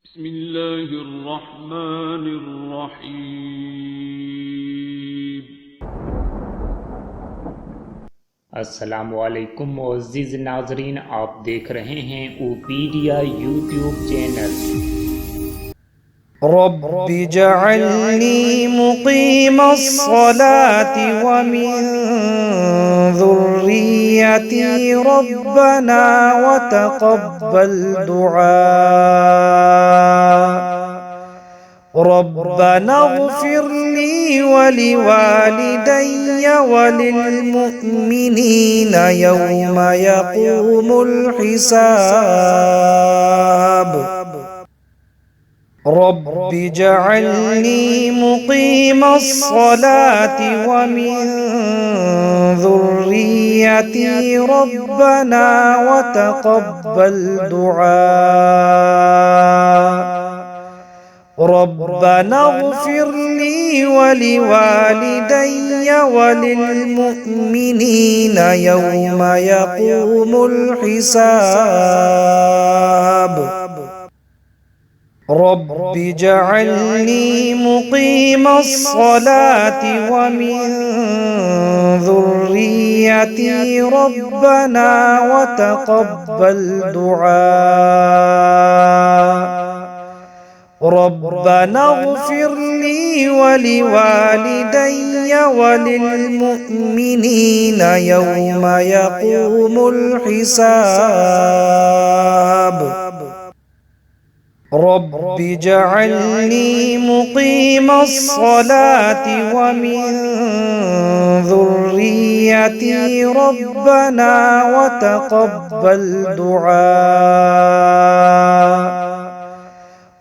بسم الله الرحمن الرحيم। अस्सलामुअलैकुम मुअज़्ज़िज़ नाज़रीन, आप देख रहे हैं ओपीडिया यूट्यूब चैनल। رب اجعلني مقيم الصلاة ومن ذريتي ربنا وتقبل دعاء. ربنا اغفر لي ولوالدي وللمؤمنين يوم يقوم الحساب. رب اجعلني مقيم الصلاة ومن ذريتي ربنا وتقبل دعاء. ربنا اغفر لي ولوالدي وللمؤمنين يوم يقوم الحساب. رب اجعلني مقيم الصلاة ومن ذريتي ربنا وتقبل دعاء. ربنا اغفر لي ولوالدي وللمؤمنين يوم يقوم الحساب. رب اجعلني مقيم الصلاة ومن ذريتي ربنا وتقبل دعاء.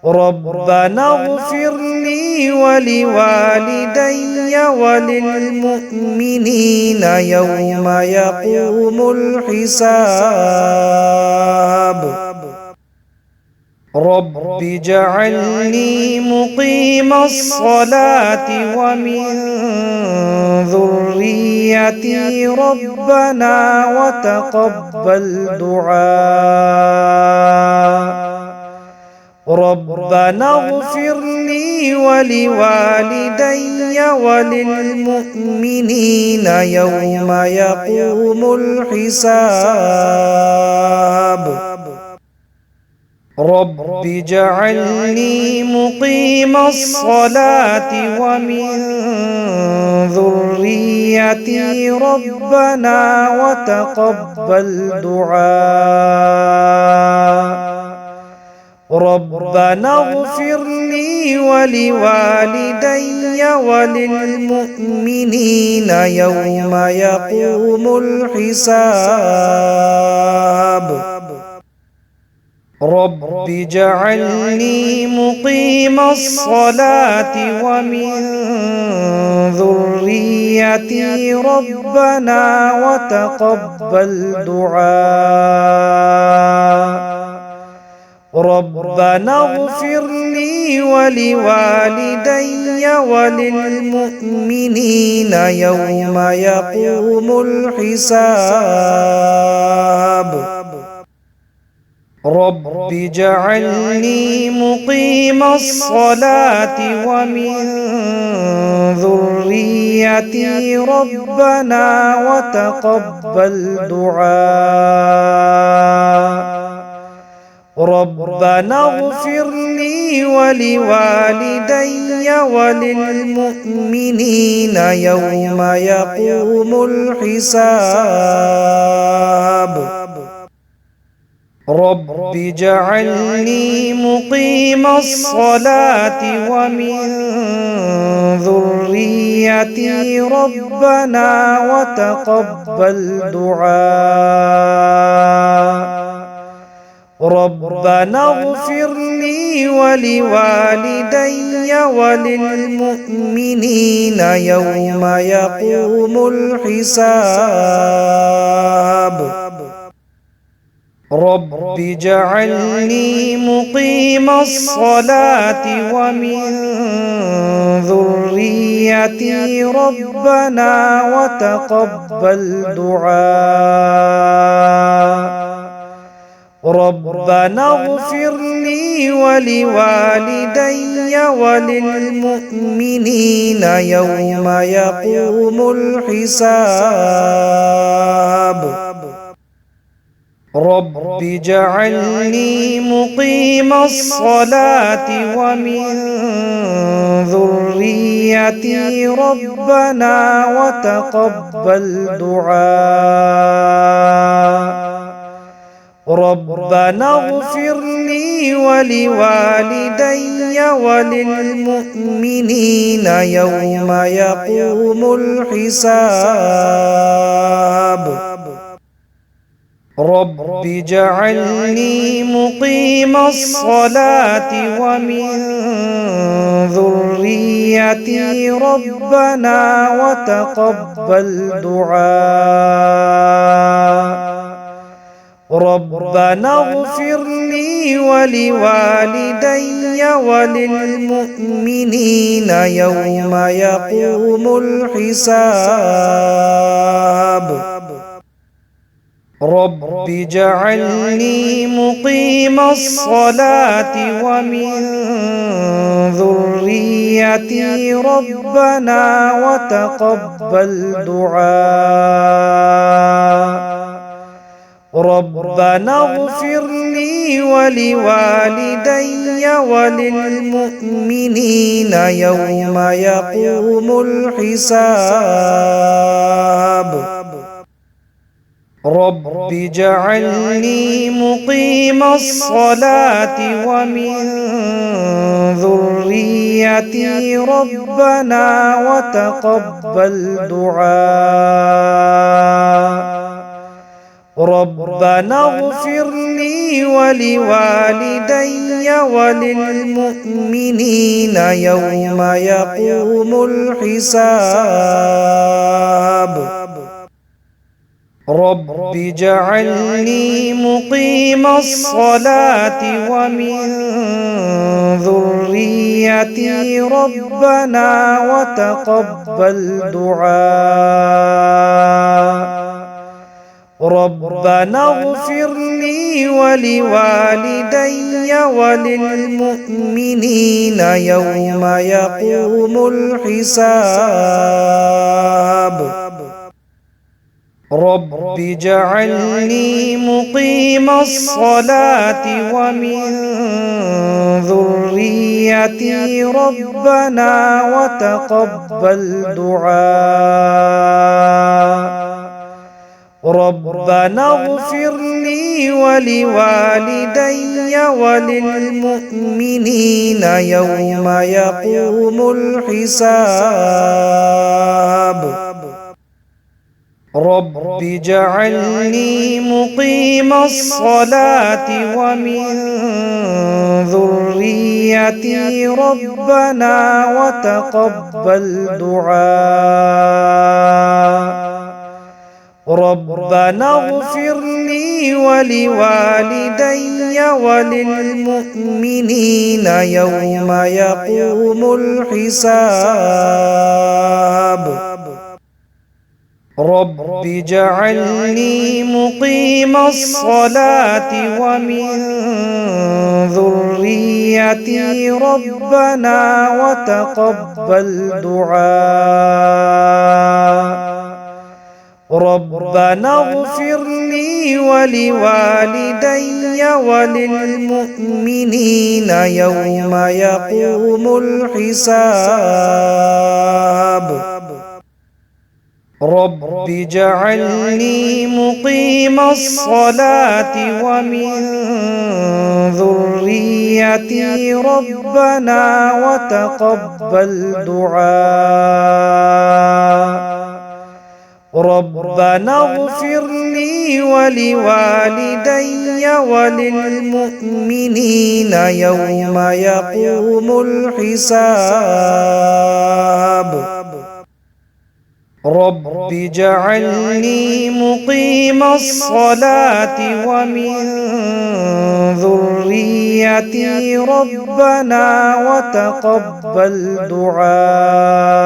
ربنا اغفر لي ولوالدي وللمؤمنين يوم يقوم الحساب. رب اجعلني مقيم الصلاة ومن ذريتي ربنا وتقبل دعاء. ربنا اغفر لي ولوالدي وللمؤمنين يوم يقوم الحساب. رب اجعلني مقيم الصلاة ومن ذريتي ربنا وتقبل دعاء. ربنا اغفر لي ولوالدي وللمؤمنين يوم يقوم الحساب. رب اجعلني مقيم الصلاة ومن ذريتي ربنا وتقبل دعاء. ربنا اغفر لي ولوالدي وللمؤمنين يوم يقوم الحساب. رب اجعلني مقيم الصلاة ومن ذريتي ربنا وتقبل دعاء. ربنا اغفر لي ولوالدي وللمؤمنين يوم يقوم الحساب. رب اجعلني مقيم الصلاة ومن ذريتي ربنا وتقبل دعاء. ربنا اغفر لي ولوالدي وللمؤمنين يوم يقوم الحساب. رب اجعلني مقيم الصلاة ومن ذريتي ربنا وتقبل دعاء. ربنا اغفر لي ولوالدي وللمؤمنين يوم يقوم الحساب رب اجعلني مقيم الصلاة ومن ذريتي ربنا وتقبل دعاء ربنا اغفر لي ولوالدي وللمؤمنين يوم يقوم الحساب رب اجعلني مقيم الصلاة ومن ذريتي ربنا وتقبل دعاء ربنا اغفر لي ولوالدي وللمؤمنين يوم يقوم الحساب رب اجعلني مقيم الصلاة ومن ذريتي ربنا وتقبل دعاء ربنا اغفر لي ولوالدي وللمؤمنين يوم يقوم الحساب رب اجعلني مقيم الصلاة ومن ذريتي ربنا وتقبل دعاء ربنا اغفر لي ولوالدي وللمؤمنين يوم يقوم الحساب رب اجعلني مقيم الصلاة ومن ذريتي ربنا وتقبل دعاء ربنا اغفر لي ولوالدي وللمؤمنين يوم يقوم الحساب رب اجعلني مقيم الصلاة ومن ذريتي ربنا وتقبل دعاء ربنا اغفر لي ولوالدي وللمؤمنين يوم يقوم الحساب رب اجعلني مقيم الصلاة ومن ذريتي ربنا وتقبل دعاء ربنا اغفر لي ولوالدي وللمؤمنين يوم يقوم الحساب رب اجعلني مقيم الصلاة ومن ذريتي ربنا وتقبل دعاء ربنا اغفر لي ولوالدي وللمؤمنين يوم يقوم الحساب رب اجعلني مقيم الصلاة ومن ذريتي ربنا وتقبل دعاء ربنا اغفر لي ولوالدي وللمؤمنين يوم يقوم الحساب رب اجعلني مقيم الصلاة ومن ذريتي ربنا وتقبل دعاء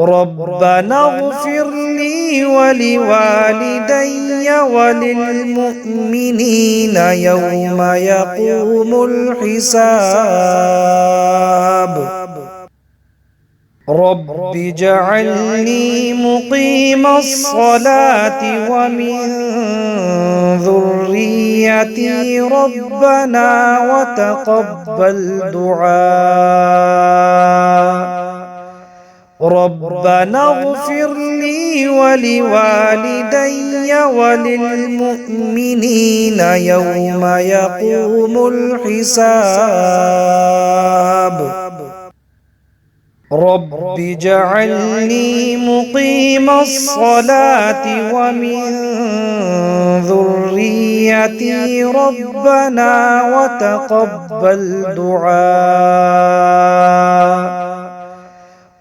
ربنا اغفر لي ولوالدي وللمؤمنين يوم يقوم الحساب رب اجعلني مقيم الصلاة ومن ذريتي ربنا وتقبل دعاء ربنا اغفر لي ولوالدي وللمؤمنين يوم يقوم الحساب رب اجعلني مقيم الصلاة ومن ذريتي ربنا وتقبل دعاء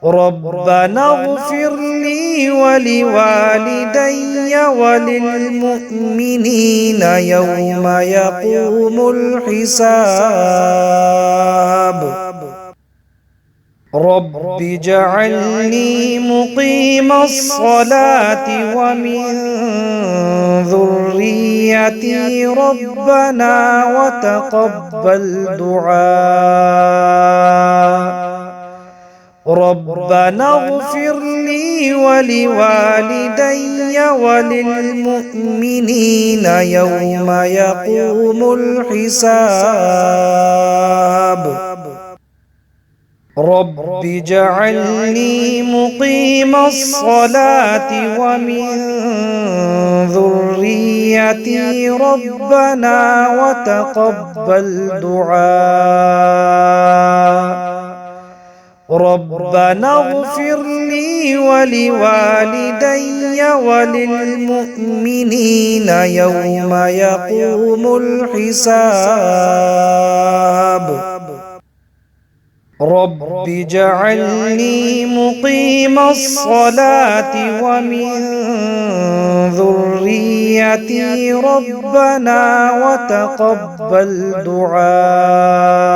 ربنا اغفر لي ولوالدي وللمؤمنين يوم يقوم الحساب رب اجعلني مقيم الصلاة ومن ذريتي ربنا وتقبل دعاء ربنا اغفر لي ولوالدي وللمؤمنين يوم يقوم الحساب رب اجعلني مقيم الصلاة ومن ذريتي ربنا وتقبل دعاء ربنا اغفر لي ولوالدي وللمؤمنين يوم يقوم الحساب رب اجعلني مقيم الصلاة ومن ذريتي ربنا وتقبل دعاء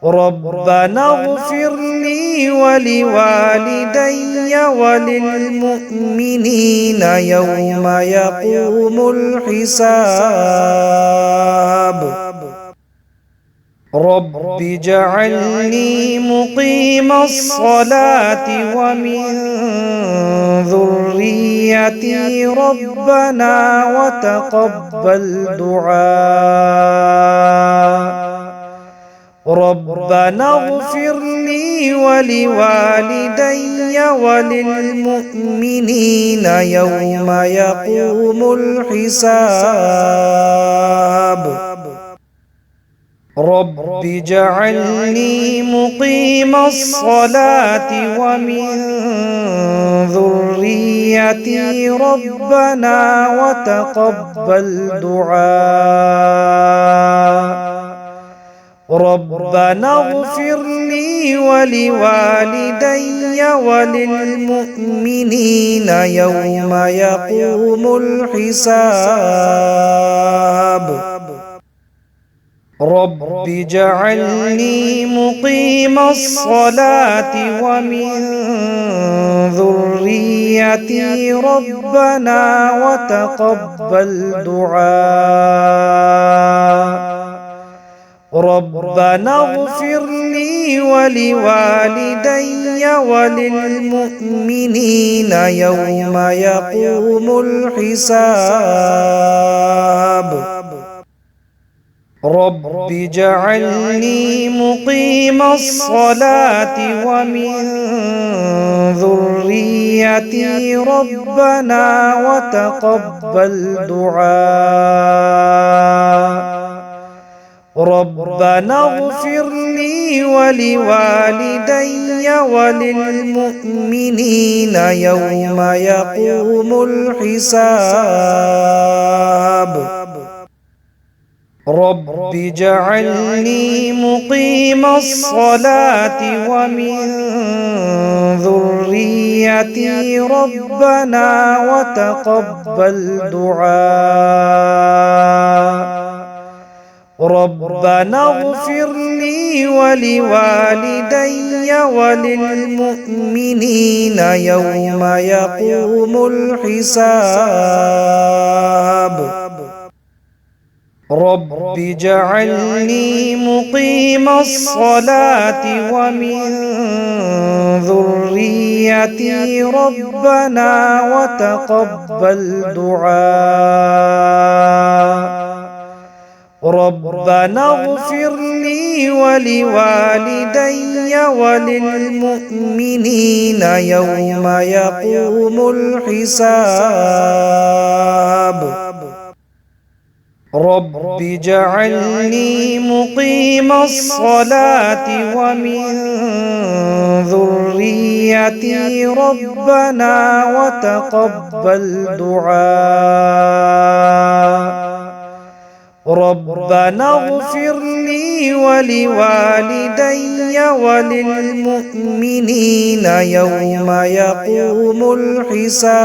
ربنا اغفر لي ولوالدي وللمؤمنين يوم يقوم الحساب رب اجعلني مقيم الصلاة ومن ذريتي ربنا وتقبل دعاء ربنا اغفر لي ولوالدي وللمؤمنين يوم يقوم الحساب رب اجعلني مقيم الصلاة ومن ذريتي ربنا وتقبل دعاء ربنا اغفر لي ولوالدي وللمؤمنين يوم يقوم الحساب رب اجعلني مقيم الصلاة ومن ذريتي ربنا وتقبل دعاء ربنا اغفر لي ولوالدي وللمؤمنين يوم يقوم الحساب رب اجعلني مقيم الصلاة ومن ذريتي ربنا وتقبل دعاء ربنا اغفر لي ولوالدي وللمؤمنين يوم يقوم الحساب رب اجعلني مقيم الصلاة ومن ذريتي ربنا وتقبل دعاء ربنا اغفر لي ولوالدي وللمؤمنين يوم يقوم الحساب رب اجعلني مقيم الصلاة ومن ذريتي ربنا وتقبل دعاء ربنا اغفر لي ولوالدي وللمؤمنين يوم يقوم الحساب رب اجعلني مقيم الصلاة ومن ذريتي ربنا وتقبل دعاء ربنا اغفر لي ولوالدي وللمؤمنين يوم يقوم الحساب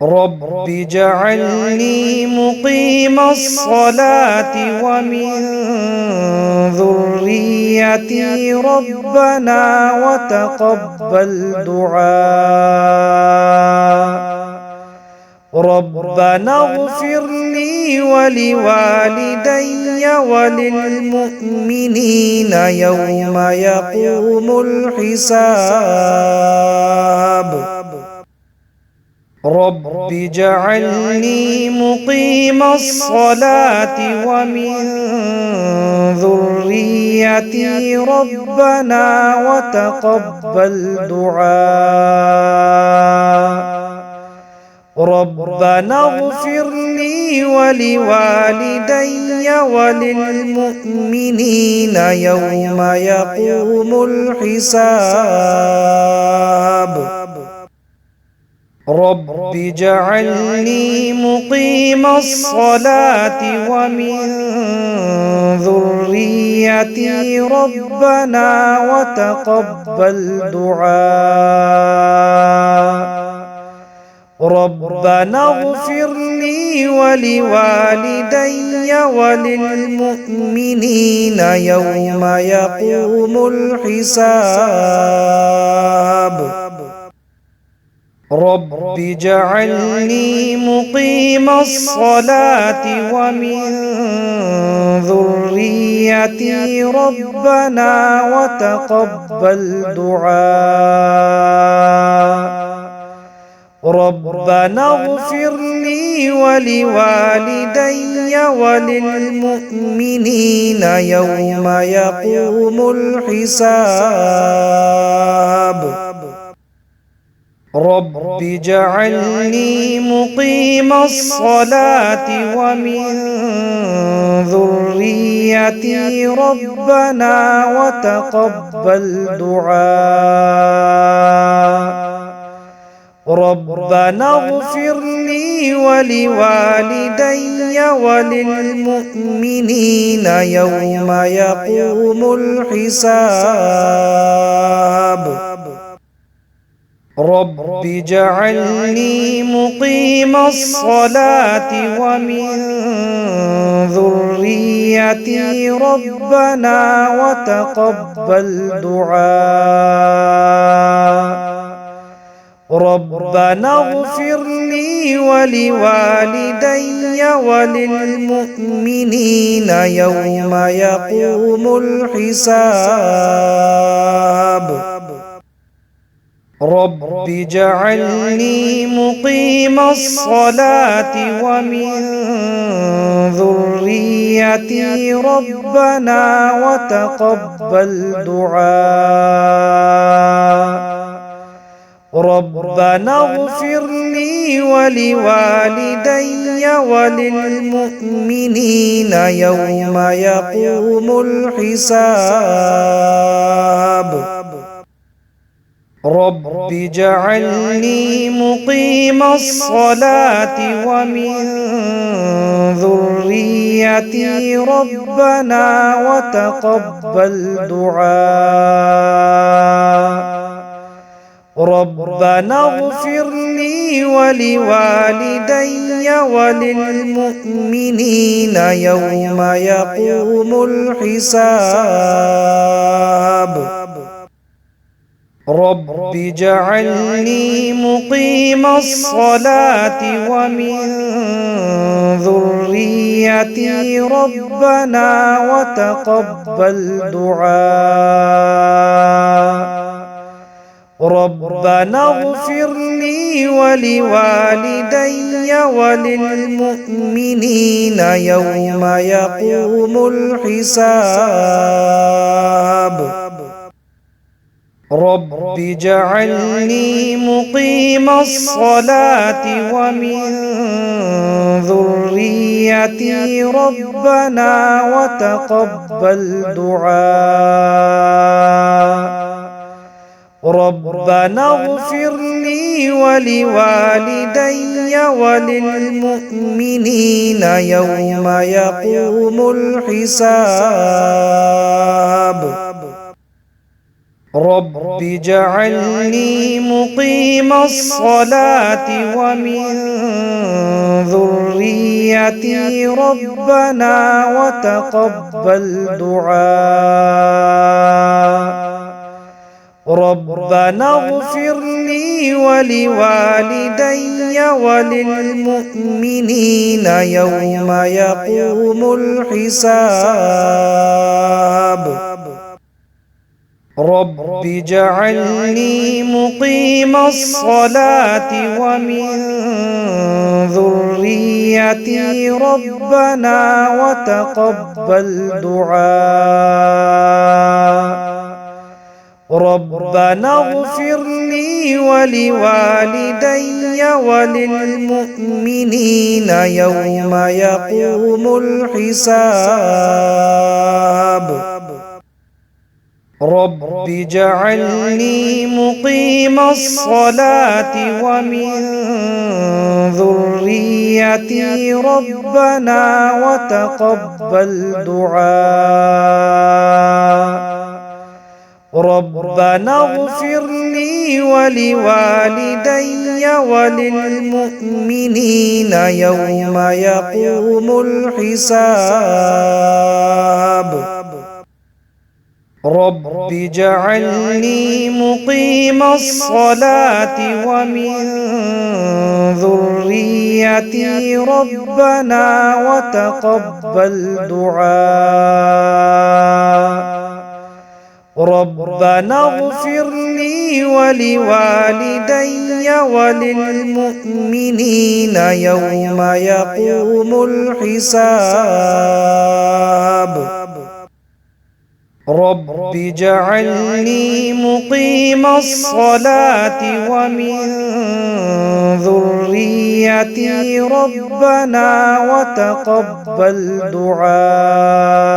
رب اجعلني مقيم الصلاة ومن ذريتي ربنا وتقبل دعاء ربنا اغفر لي ولوالدي وللمؤمنين يوم يقوم الحساب رب اجعلني مقيم الصلاة ومن ذريتي ربنا وتقبل دعاء ربنا اغفر لي ولوالدي وللمؤمنين يوم يقوم الحساب رب اجعلني مقيم الصلاة ومن ذريتي ربنا وتقبل دعاء ربنا اغفر لي ولوالدي وللمؤمنين يوم يقوم الحساب رب اجعلني مقيم الصلاة ومن ذريتي ربنا وتقبل دعاء ربنا اغفر لي ولوالدي وللمؤمنين يوم يقوم الحساب رب اجعلني مقيم الصلاة ومن ذريتي ربنا وتقبل دعاء ربنا اغفر لي ولوالدي وللمؤمنين يوم يقوم الحساب رب اجعلني مقيم الصلاة ومن ذريتي ربنا وتقبل دعاء ربنا اغفر لي ولوالدي وللمؤمنين يوم يقوم الحساب رب اجعلني مقيم الصلاة ومن ذريتي ربنا وتقبل دعاء ربنا اغفر لي ولوالدي وللمؤمنين يوم يقوم الحساب رب اجعلني مقيم الصلاة ومن ذريتي ربنا وتقبل دعاء ربنا اغفر لي ولوالدي وللمؤمنين يوم يقوم الحساب رب اجعلني مقيم الصلاة ومن ذريتي ربنا وتقبل دعاء ربنا اغفر لي ولوالدي وللمؤمنين يوم يقوم الحساب رب اجعلني مقيم الصلاة ومن ذريتي ربنا وتقبل دعاء ربنا اغفر لي ولوالدي وللمؤمنين يوم يقوم الحساب رب اجعلني مقيم الصلاة ومن ذريتي ربنا وتقبل دعاء ربنا اغفر لي ولوالدي وللمؤمنين يوم يقوم الحساب رب اجعلني مقيم الصلاة ومن ذريتي ربنا وتقبل دعاء ربنا اغفر لي ولوالدي وللمؤمنين يوم يقوم الحساب رب اجعلني مقيم الصلاة ومن ذريتي ربنا وتقبل دعاء ربنا اغفر لي ولوالدي وللمؤمنين يوم يقوم الحساب رب اجعلني مقيم الصلاة ومن ذريتي ربنا وتقبل دعاء ربنا اغفر لي ولوالدي وللمؤمنين يوم يقوم الحساب رب اجعلني مقيم الصلاة ومن ذريتي ربنا وتقبل دعاء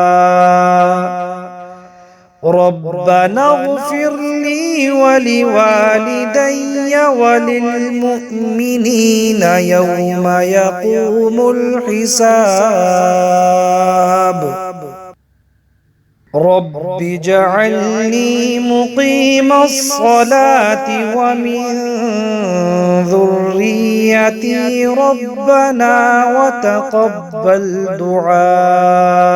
ربنا اغفر لي ولوالدي وللمؤمنين يوم يقوم الحساب رب اجعلني مقيم الصلاة ومن ذريتي ربنا وتقبل دعاء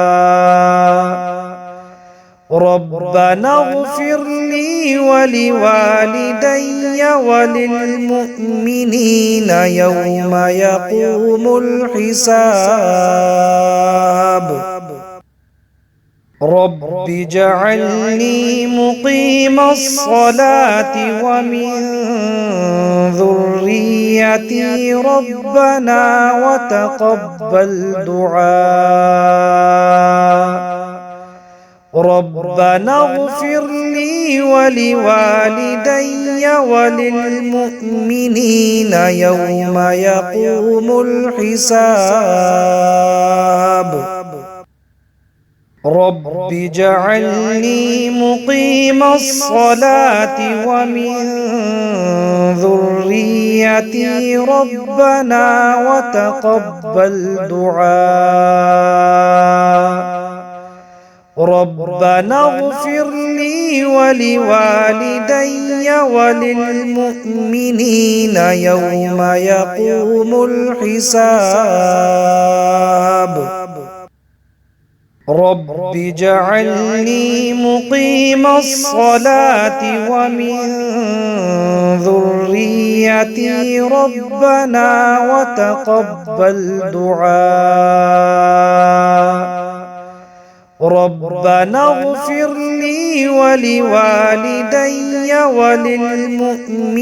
ربنا اغفر لي ولوالدي وللمؤمنين يوم يقوم الحساب رب اجعلني مقيم الصلاة ومن ذريتي ربنا وتقبل دعاء ربنا اغفر لي ولوالدي وللمؤمنين يوم يقوم الحساب رب اجعلني مقيم الصلاة ومن ذريتي ربنا وتقبل دعاء ربنا اغفر لي ولوالدي وللمؤمنين يوم يقوم الحساب رب اجعلني مقيم الصلاة ومن ذريتي ربنا وتقبل دعاء ربنا اغفر لي ولوالدي وللمؤمنين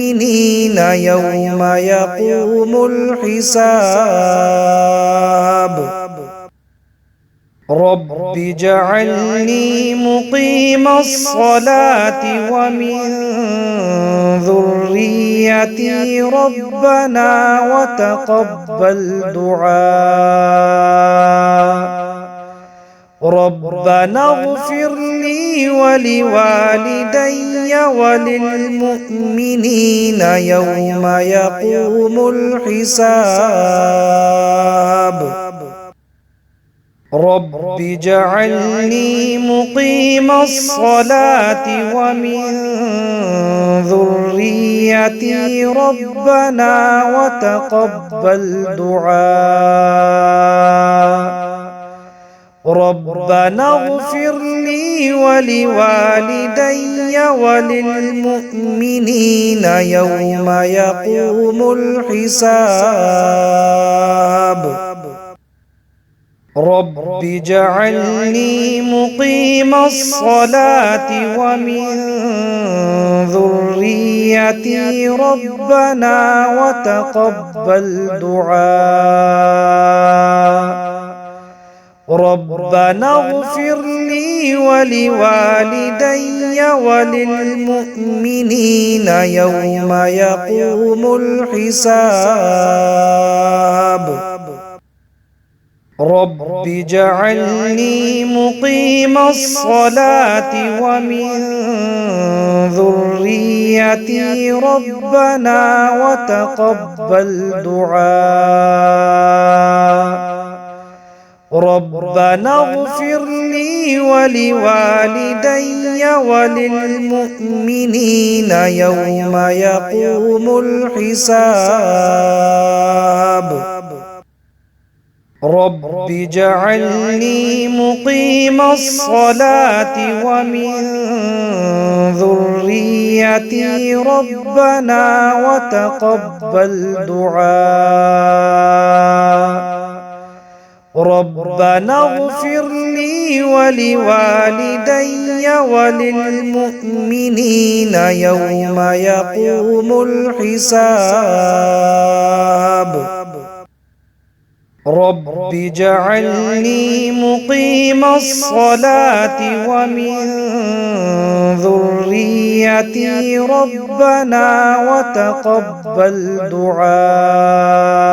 يوم يقوم الحساب رب اجعلني مقيم الصلاة ومن ذريتي ربنا وتقبل دعاء ربنا اغفر لي ولوالدي وللمؤمنين يوم يقوم الحساب رب اجعلني مقيم الصلاة ومن ذريتي ربنا وتقبل دعاء ربنا اغفر لي ولوالدي وللمؤمنين يوم يقوم الحساب رب اجعلني مقيم الصلاة ومن ذريتي ربنا وتقبل دعاء ربنا اغفر لي ولوالدي وللمؤمنين يوم يقوم الحساب رب اجعلني مقيم الصلاة ومن ذريتي ربنا وتقبل دعاء ربنا اغفر لي ولوالدي وللمؤمنين يوم يقوم الحساب رب اجعلني مقيم الصلاة ومن ذريتي ربنا وتقبل دعاء ربنا اغفر لي ولوالدي وللمؤمنين يوم يقوم الحساب رب اجعلني مقيم الصلاة ومن ذريتي ربنا وتقبل دعاء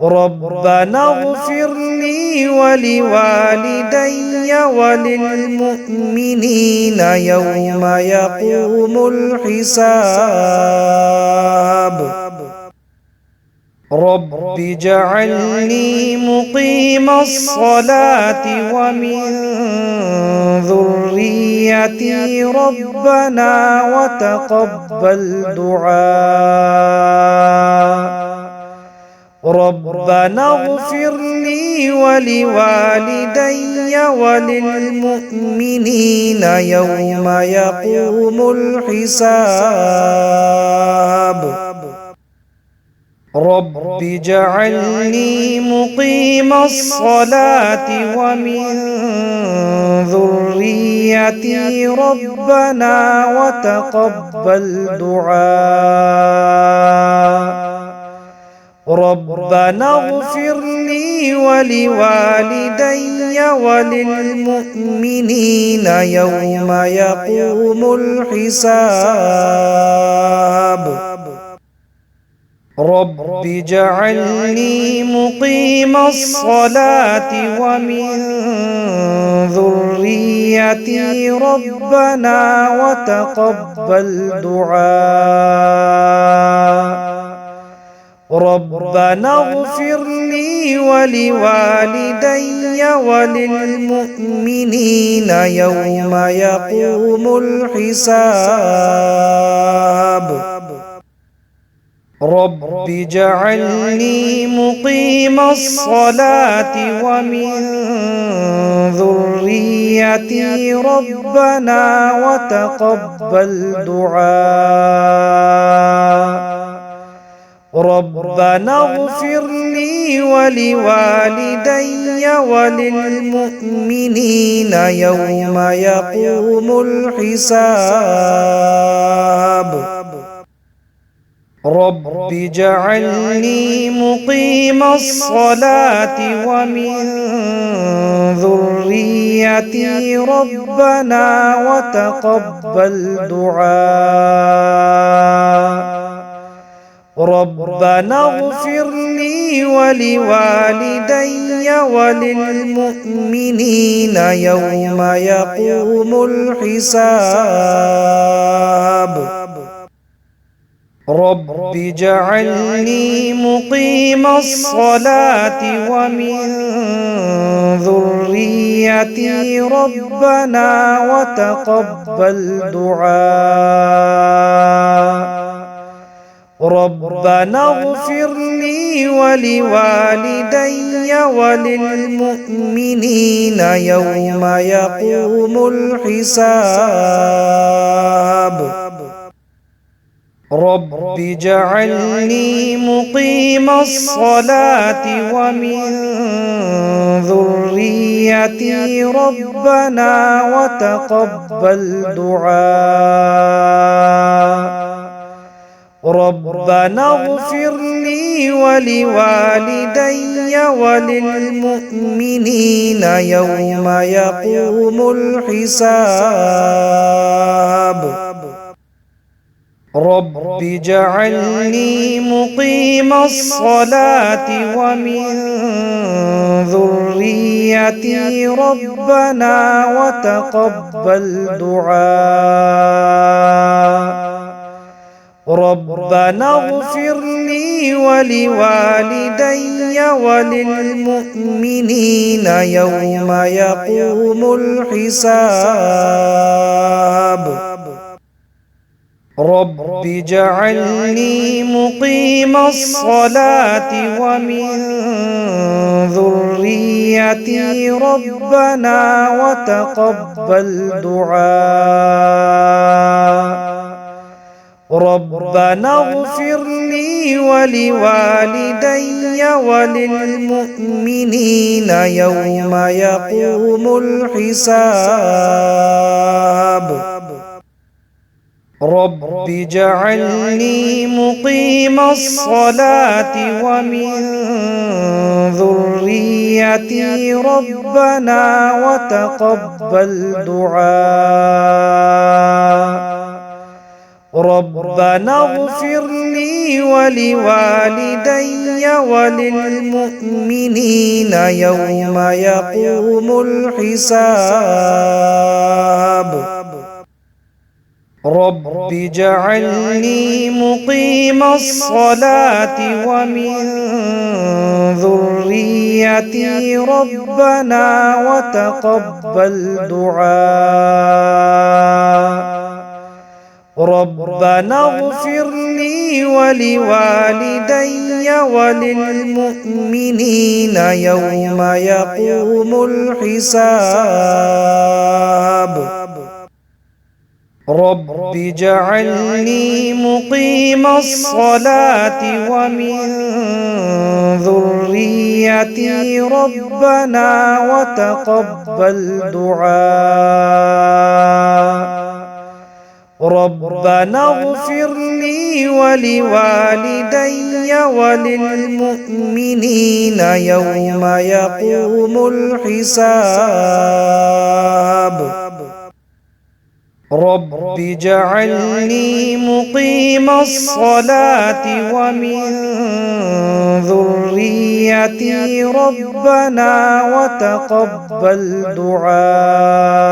ربنا اغفر لي ولوالدي وللمؤمنين يوم يقوم الحساب رب اجعلني مقيم الصلاة ومن ذريتي ربنا وتقبل دعاء ربنا اغفر لي ولوالدي وللمؤمنين يوم يقوم الحساب رب اجعلني مقيم الصلاة ومن ذريتي ربنا وتقبل دعاء ربنا اغفر لي ولوالدي وللمؤمنين يوم يقوم الحساب رب اجعلني مقيم الصلاة ومن ذريتي ربنا وتقبل دعاء ربنا اغفر لي ولوالدي وللمؤمنين يوم يقوم الحساب رب اجعلني مقيم الصلاة ومن ذريتي ربنا وتقبل دعاء ربنا اغفر لي ولوالدي وللمؤمنين يوم يقوم الحساب رب اجعلني مقيم الصلاة ومن ذريتي ربنا وتقبل دعاء ربنا اغفر لي ولوالدي وللمؤمنين يوم يقوم الحساب رب اجعلني مقيم الصلاة ومن ذريتي ربنا وتقبل دعاء ربنا اغفر لي ولوالدي وللمؤمنين يوم يقوم الحساب رب اجعلني مقيم الصلاة ومن ذريتي ربنا وتقبل دعاء ربنا اغفر لي ولوالدي وللمؤمنين يوم يقوم الحساب رب اجعلني مقيم الصلاة ومن ذريتي ربنا وتقبل دعاء ربنا اغفر لي ولوالدي وللمؤمنين يوم يقوم الحساب رب اجعلني مقيم الصلاة ومن ذريتي ربنا وتقبل دعاء ربنا اغفر لي ولوالدي وللمؤمنين يوم يقوم الحساب رب اجعلني مقيم الصلاة ومن ذريتي ربنا وتقبل دعاء ربنا اغفر لي ولوالدي وللمؤمنين يوم يقوم الحساب رب اجعلني مقيم الصلاة ومن ذريتي ربنا وتقبل دعاء ربنا اغفر لي ولوالدي وللمؤمنين يوم يقوم الحساب رب اجعلني مقيم الصلاة ومن ذريتي ربنا وتقبل دعاء ربنا اغفر لي ولوالدي وللمؤمنين يوم يقوم الحساب رب اجعلني مقيم الصلاة ومن ذريتي ربنا وتقبل دعاء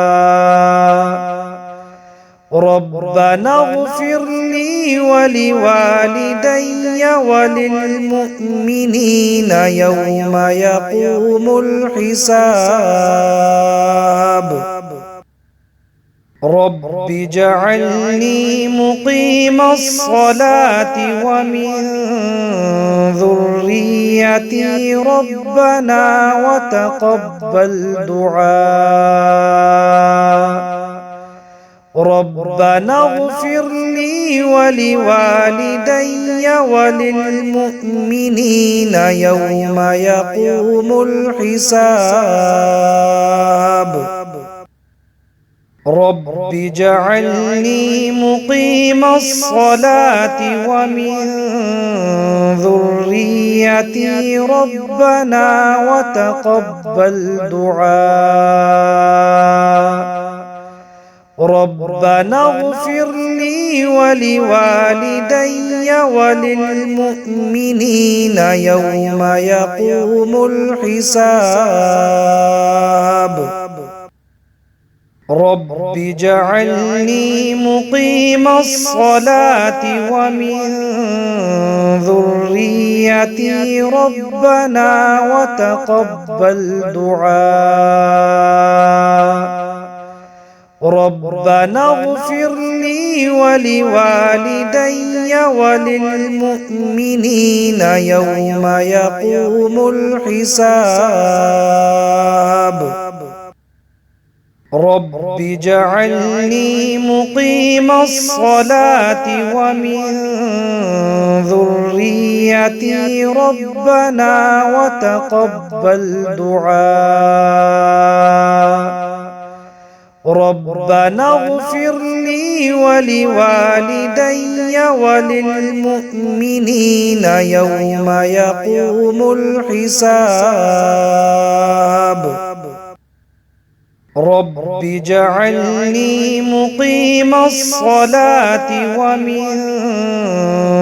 ربنا اغفر لي ولوالدي وللمؤمنين يوم يقوم الحساب رب اجعلني مقيم الصلاة ومن ذريتي ربنا وتقبل دعاء ربنا اغفر لي ولوالدي وللمؤمنين يوم يقوم الحساب رب اجعلني مقيم الصلاة ومن ذريتي ربنا وتقبل دعاء ربنا اغفر لي ولوالدي وللمؤمنين يوم يقوم الحساب رب اجعلني مقيم الصلاة ومن ذريتي ربنا وتقبل دعاء ربنا اغفر لي ولوالدي وللمؤمنين يوم يقوم الحساب رب اجعلني مقيم الصلاة ومن ذريتي ربنا وتقبل دعاء ربنا اغفر لي ولوالدي وللمؤمنين يوم يقوم الحساب رب اجعلني مقيم الصلاة ومن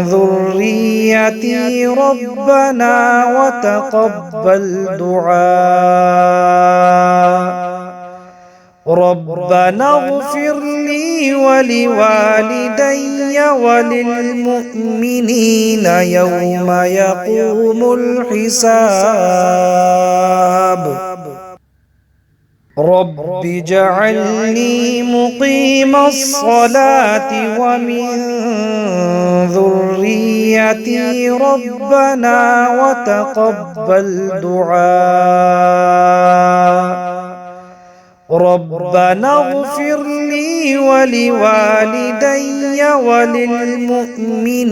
ذريتي ربنا وتقبل دعاء ربنا اغفر لي ولوالدي وللمؤمنين يوم يقوم الحساب رب اجعلني مقيم الصلاة ومن ذريتي ربنا وتقبل دعاء ربنا اغفر لي ولوالدي وللمؤمنين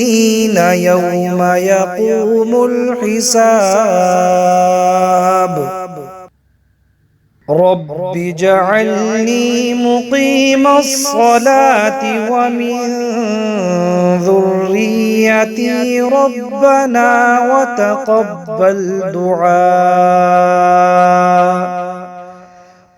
يوم يقوم الحساب رب اجعلني مقيم الصلاة ومن ذريتي ربنا وتقبل دعاء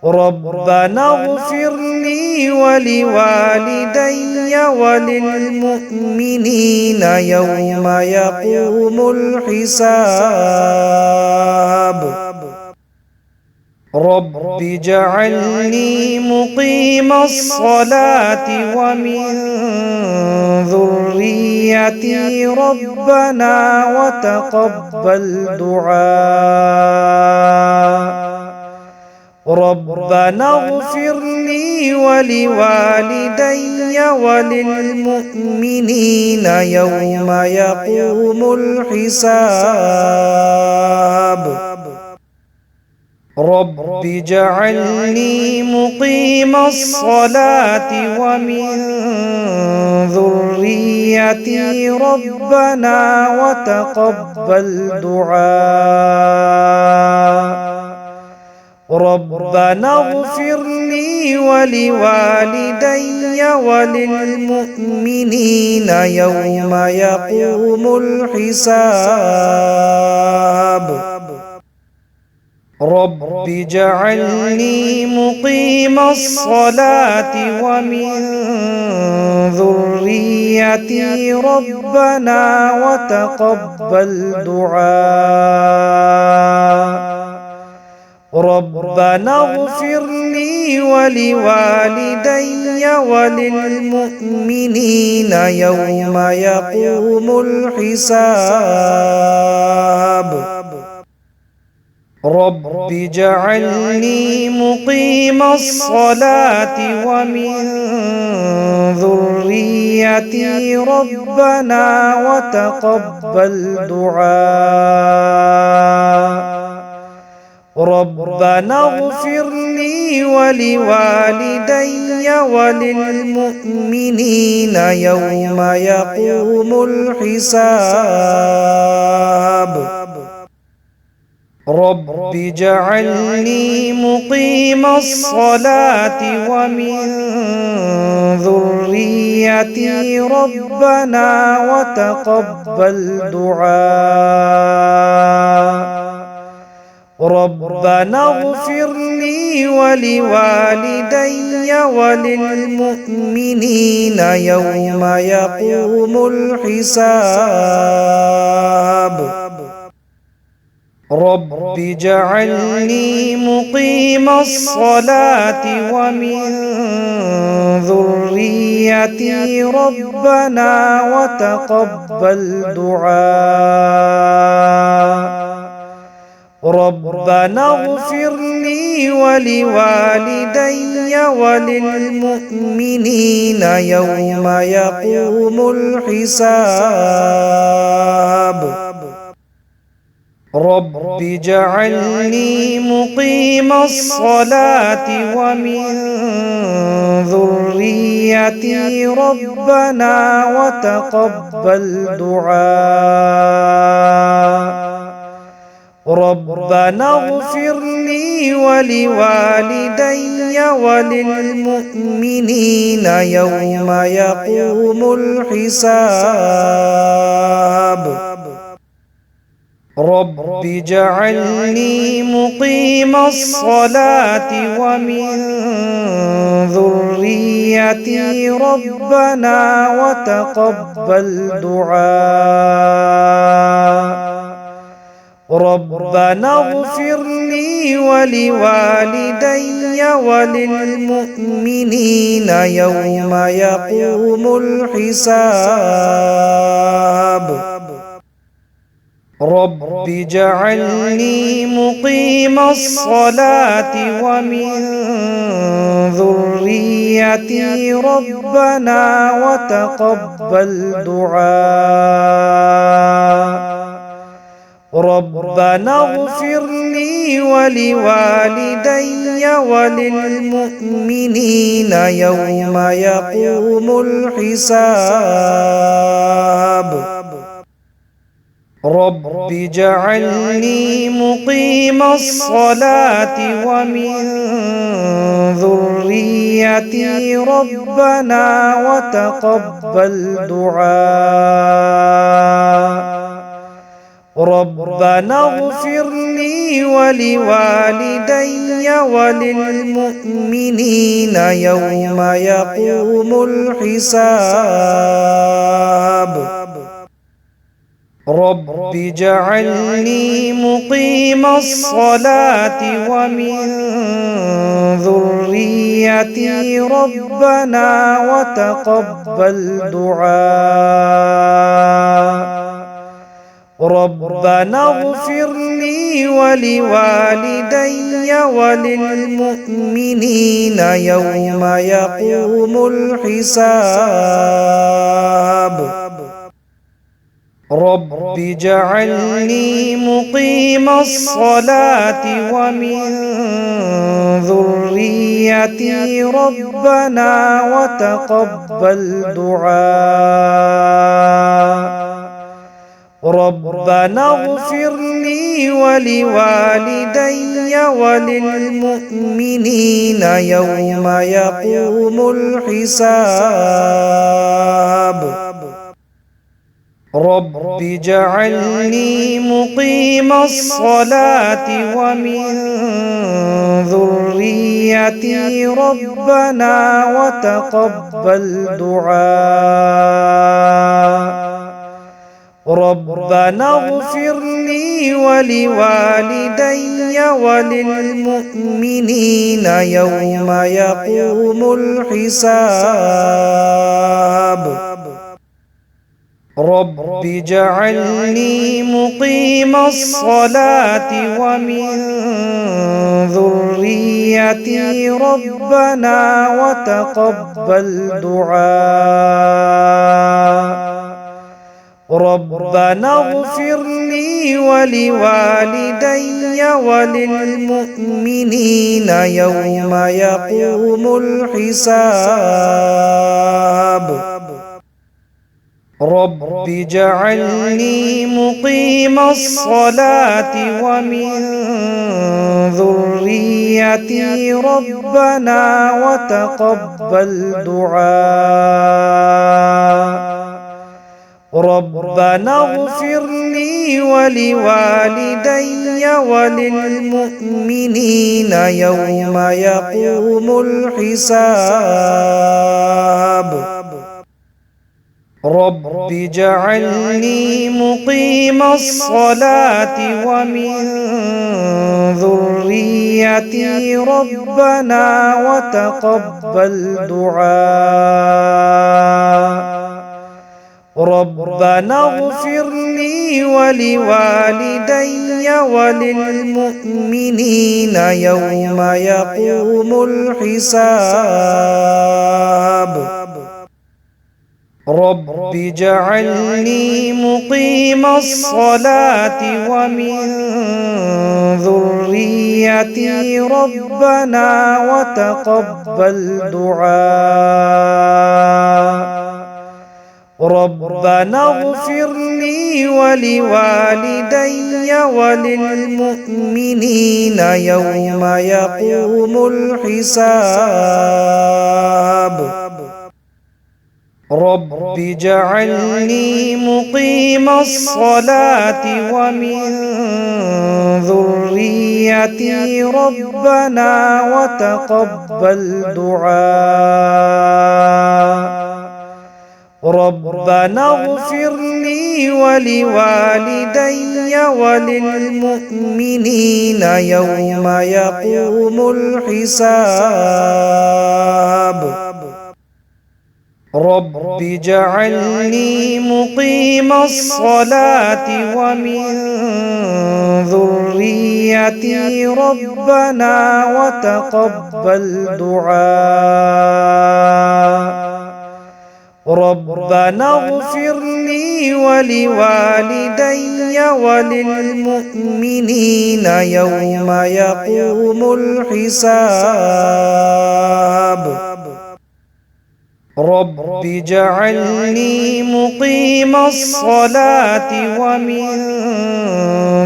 ربنا اغفر لي ولوالدي وللمؤمنين يوم يقوم الحساب رب اجعلني مقيم الصلاة ومن ذريتي ربنا وتقبل دعاء ربنا اغفر لي ولوالدي وللمؤمنين يوم يقوم الحساب رب اجعلني مقيم الصلاة ومن ذريتي ربنا وتقبل دعاء ربنا اغفر لي ولوالدي وللمؤمنين يوم يقوم الحساب رب اجعلني مقيم الصلاة ومن ذريتي ربنا وتقبل دعاء ربنا اغفر لي ولوالدي وللمؤمنين يوم يقوم الحساب رب اجعلني مقيم الصلاة ومن ذريتي ربنا وتقبل دعاء ربنا اغفر لي ولوالدي وللمؤمنين يوم يقوم الحساب رب اجعلني مقيم الصلاة ومن ذريتي ربنا وتقبل دعاء ربنا اغفر لي ولوالدي وللمؤمنين يوم يقوم الحساب رب اجعلني مقيم الصلاة ومن ذريتي ربنا وتقبل دعاء ربنا اغفر لي ولوالدي وللمؤمنين يوم يقوم الحساب رب اجعلني مقيم الصلاة ومن ذريتي ربنا وتقبل دعاء ربنا اغفر لي ولوالدي وللمؤمنين يوم يقوم الحساب رب اجعلني مقيم الصلاة ومن ذريتي ربنا وتقبل دعاء ربنا اغفر لي ولوالدي وللمؤمنين يوم يقوم الحساب رب اجعلني مقيم الصلاة ومن ذريتي ربنا وتقبل دعاء ربنا اغفر لي ولوالدي وللمؤمنين يوم يقوم الحساب رب اجعلني مقيم الصلاة ومن ذريتي ربنا وتقبل دعاء ربنا اغفر لي ولوالدي وللمؤمنين يوم يقوم الحساب رب اجعلني مقيم الصلاة ومن ذريتي ربنا وتقبل دعاء ربنا اغفر لي ولوالدي وللمؤمنين يوم يقوم الحساب رب اجعلني مقيم الصلاة ومن ذريتي ربنا وتقبل دعاء ربنا اغفر لي ولوالدي وللمؤمنين يوم يقوم الحساب رب اجعلني مقيم الصلاة ومن ذريتي ربنا وتقبل دعاء ربنا اغفر لي ولوالدي وللمؤمنين يوم يقوم الحساب رب اجعلني مقيم الصلاة ومن ذريتي ربنا وتقبل دعاء ربنا اغفر لي ولوالدي وللمؤمنين يوم يقوم الحساب رب اجعلني مقيم الصلاة ومن ذريتي ربنا وتقبل دعاء ربنا اغفر لي ولوالدي وللمؤمنين يوم يقوم الحساب رب اجعلني مقيم الصلاة ومن ذريتي ربنا وتقبل دعاء ربنا اغفر لي ولوالدي وللمؤمنين يوم يقوم الحساب رب اجعلني مقيم الصلاة ومن ذريتي ربنا وتقبل دعاء ربنا اغفر لي ولوالدي وللمؤمنين يوم يقوم الحساب رب اجعلني مقيم الصلاة ومن ذريتي ربنا وتقبل دعاء ربنا اغفر لي ولوالدي وللمؤمنين يوم يقوم الحساب رب اجعلني مقيم الصلاة ومن ذريتي ربنا وتقبل دعاء ربنا اغفر لي ولوالدي وللمؤمنين يوم يقوم الحساب رب اجعلني مقيم الصلاة ومن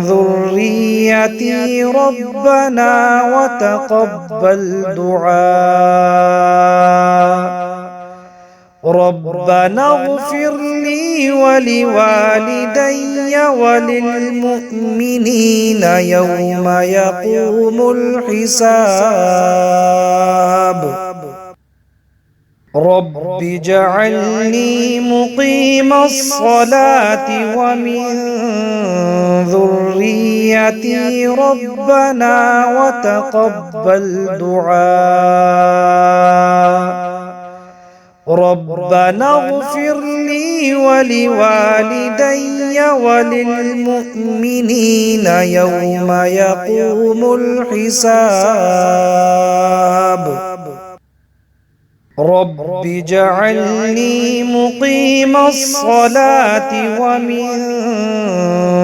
ذريتي ربنا وتقبل دعاء ربنا اغفر لي ولوالدي وللمؤمنين يوم يقوم الحساب رب اجعلني مقيم الصلاة ومن ذريتي ربنا وتقبل دعاء ربنا اغفر لي ولوالدي وللمؤمنين يوم يقوم الحساب رب اجعلني مقيم الصلاة ومن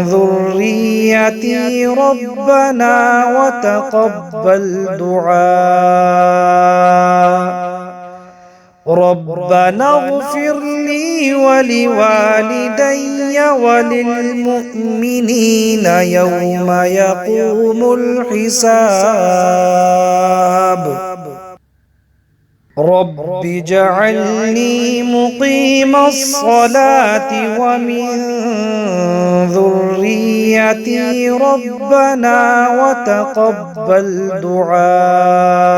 ذريتي ربنا وتقبل دعاء ربنا اغفر لي ولوالدي وللمؤمنين يوم يقوم الحساب رب اجعلني مقيم الصلاة ومن ذريتي ربنا وتقبل دعاء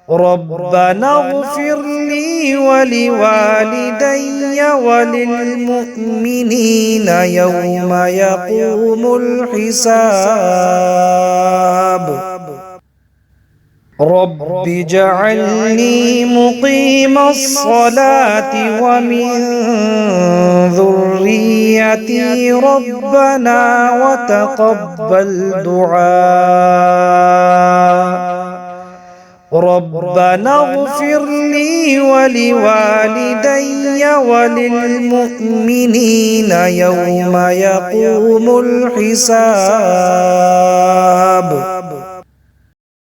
ربنا اغفر لي ولوالدي وللمؤمنين يوم يقوم الحساب رب اجعلني مقيم الصلاة ومن ذريتي ربنا وتقبل دعاء ربنا اغفر لي ولوالدي وللمؤمنين يوم يقوم الحساب